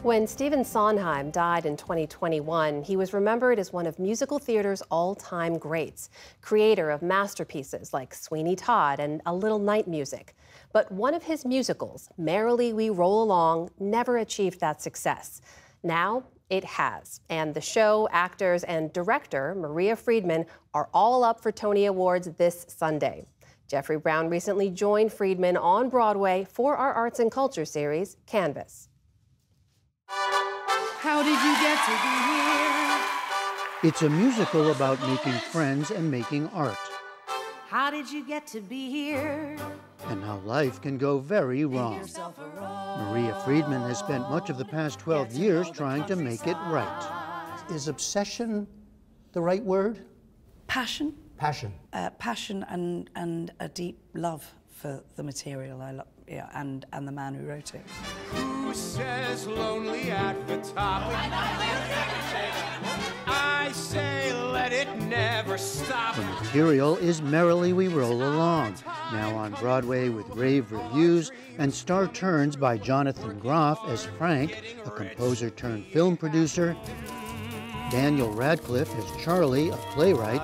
When Stephen Sondheim died in 2021, he was remembered as one of musical theater's all-time greats, creator of masterpieces like Sweeney Todd and A Little Night Music. But one of his musicals, Merrily We Roll Along, never achieved that success. Now it has, and the show, actors, and director Maria Friedman are all up for Tony Awards this Sunday. Jeffrey Brown recently joined Friedman on Broadway for our Arts and Culture series, Canvas. How did you get to be here? It's a musical about making friends and making art. How did you get to be here? And how life can go very wrong. Maria Friedman has spent much of the past 12 years trying to make it right. Is obsession the right word? Passion. Passion. Passion and a deep love for the material and the man who wrote it. Who says lonely at the top? I say let it never stop. The material is Merrily We Roll Along, now on Broadway with rave reviews and star turns by Jonathan Groff as Frank, a composer turned film producer, Daniel Radcliffe as Charlie, a playwright,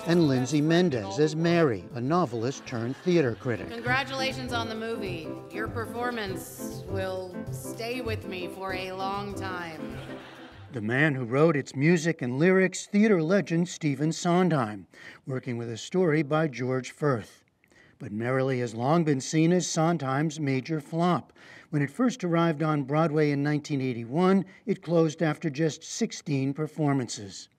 and Lindsay Mendez as Mary, a novelist turned theater critic. Congratulations on the movie. Your performance will stay with me for a long time. The man who wrote its music and lyrics, theater legend Stephen Sondheim, working with a story by George Furth. But Merrily has long been seen as Sondheim's major flop. When it first arrived on Broadway in 1981, it closed after just 16 performances.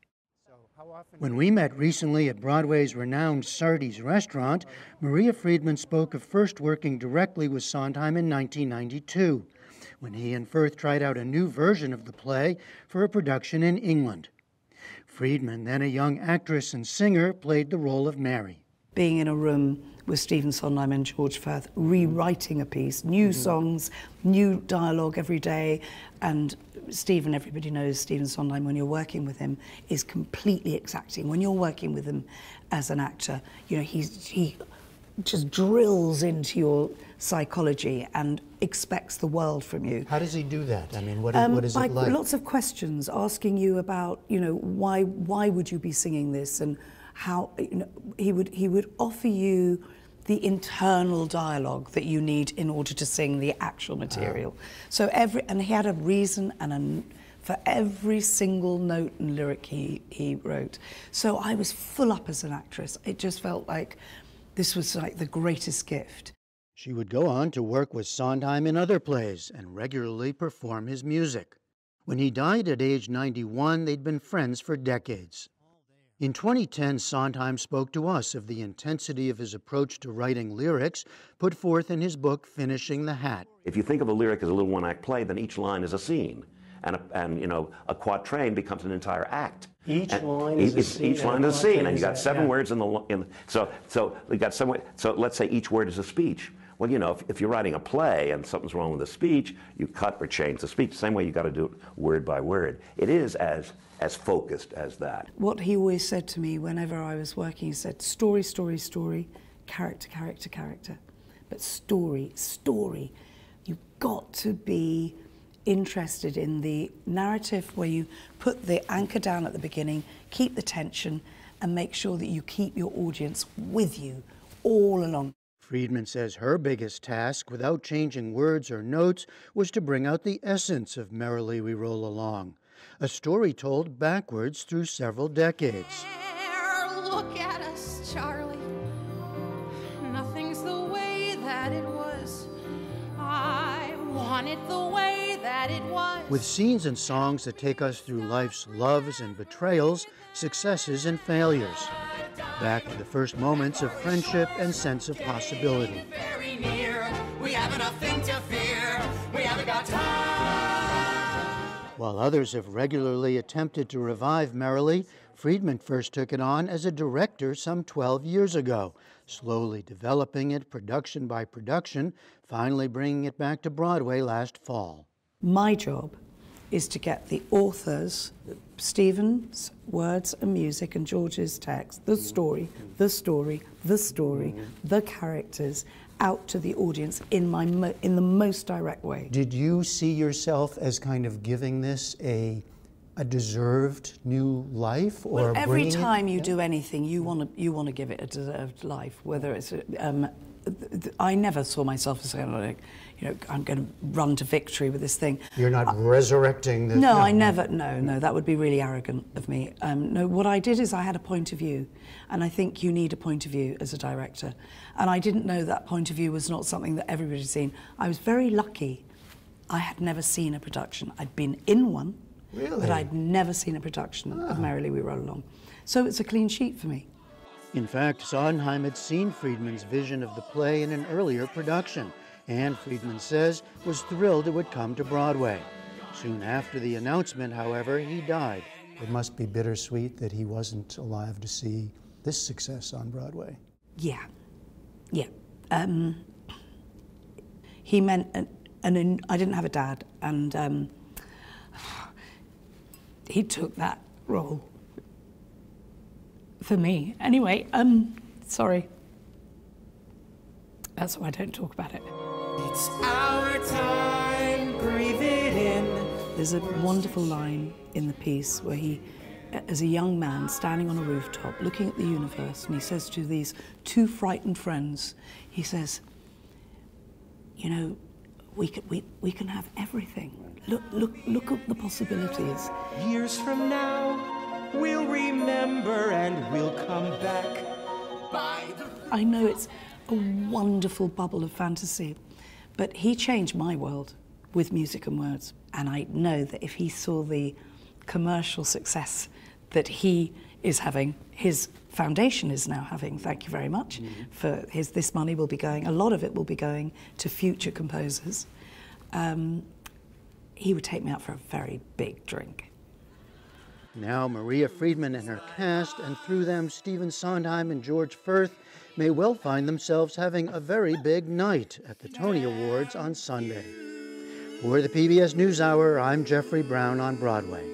When we met recently at Broadway's renowned Sardi's restaurant, Maria Friedman spoke of first working directly with Sondheim in 1992, when he and Furth tried out a new version of the play for a production in England. Friedman, then a young actress and singer, played the role of Mary. Being in a room with Stephen Sondheim and George Furth, rewriting a piece, new songs, new dialogue every day, and Stephen, everybody knows Stephen Sondheim, when you're working with him, is completely exacting. When you're working with him as an actor, you know, he just drills into your psychology and expects the world from you. How does he do that? I mean, what is it like? Lots of questions, asking you about, you know, why would you be singing this, and how, you know, he would offer you the internal dialogue that you need in order to sing the actual material. So and he had a reason for every single note and lyric he wrote. So I was full up as an actress. It just felt like this was like the greatest gift. She would go on to work with Sondheim in other plays and regularly perform his music. When he died at age 91, they'd been friends for decades. In 2010, Sondheim spoke to us of the intensity of his approach to writing lyrics put forth in his book, Finishing the Hat. If you think of a lyric as a little one-act play, then each line is a scene. And you know, a quatrain becomes an entire act. Each line is a scene. Each line is a scene, and you got 7 words so we got so let's say each word is a speech. Well, you know, if you're writing a play and something's wrong with the speech, you cut or change the speech. The same way you got to do it word by word. It is as focused as that. What he always said to me whenever I was working, he said, story, story, story, character, character, character. But story, story. You've got to be interested in the narrative where you put the anchor down at the beginning, keep the tension, and make sure that you keep your audience with you all along. Friedman says her biggest task, without changing words or notes, was to bring out the essence of Merrily We Roll Along, a story told backwards through several decades. Look at us, Charlie. Nothing's the way that it was. I want it the way that it was. With scenes and songs that take us through life's loves and betrayals, successes and failures, back to the first moments of friendship and sense of possibility. Very near. We have enough thing to fear. We haven't got time. While others have regularly attempted to revive Merrily, Friedman first took it on as a director some 12 years ago, slowly developing it production by production, finally bringing it back to Broadway last fall. My job is to get the authors, Stephen's words and music and George's text, the story, the characters, out to the audience in in the most direct way. Did you see yourself as kind of giving this a deserved new life, or Well, every bringing time it? you do anything, you want to give it a deserved life. Whether it's, I never saw myself as saying, like, you know, I'm going to run to victory with this thing. You're not resurrecting the... No, I never. No, that would be really arrogant of me. No, what I did is I had a point of view, and I think you need a point of view as a director. And I didn't know that point of view was not something that everybody's seen. I was very lucky. I had never seen a production. I'd been in one. Really? But I'd never seen a production of Merrily We Roll Along. So it's a clean sheet for me. In fact, Sondheim had seen Friedman's vision of the play in an earlier production, and Friedman says was thrilled it would come to Broadway. Soon after the announcement, however, he died. It must be bittersweet that he wasn't alive to see this success on Broadway. Yeah. He meant, and I didn't have a dad, and he took that role for me. Anyway, sorry. That's why I don't talk about it. It's our time, breathe it in. There's a wonderful line in the piece where he, as a young man standing on a rooftop looking at the universe, and he says to these two frightened friends, he says, you know, we can have everything. Look at the possibilities. Years from now, we'll remember and we'll come back. I know it's a wonderful bubble of fantasy, but he changed my world with music and words. And I know that if he saw the commercial success that he is having, his foundation is now having, thank you very much, for this money will be going, a lot of it will be going to future composers. He would take me out for a very big drink. Now Maria Friedman and her cast, and through them Stephen Sondheim and George Furth, may well find themselves having a very big night at the Tony Awards on Sunday. For the PBS NewsHour, I'm Jeffrey Brown on Broadway.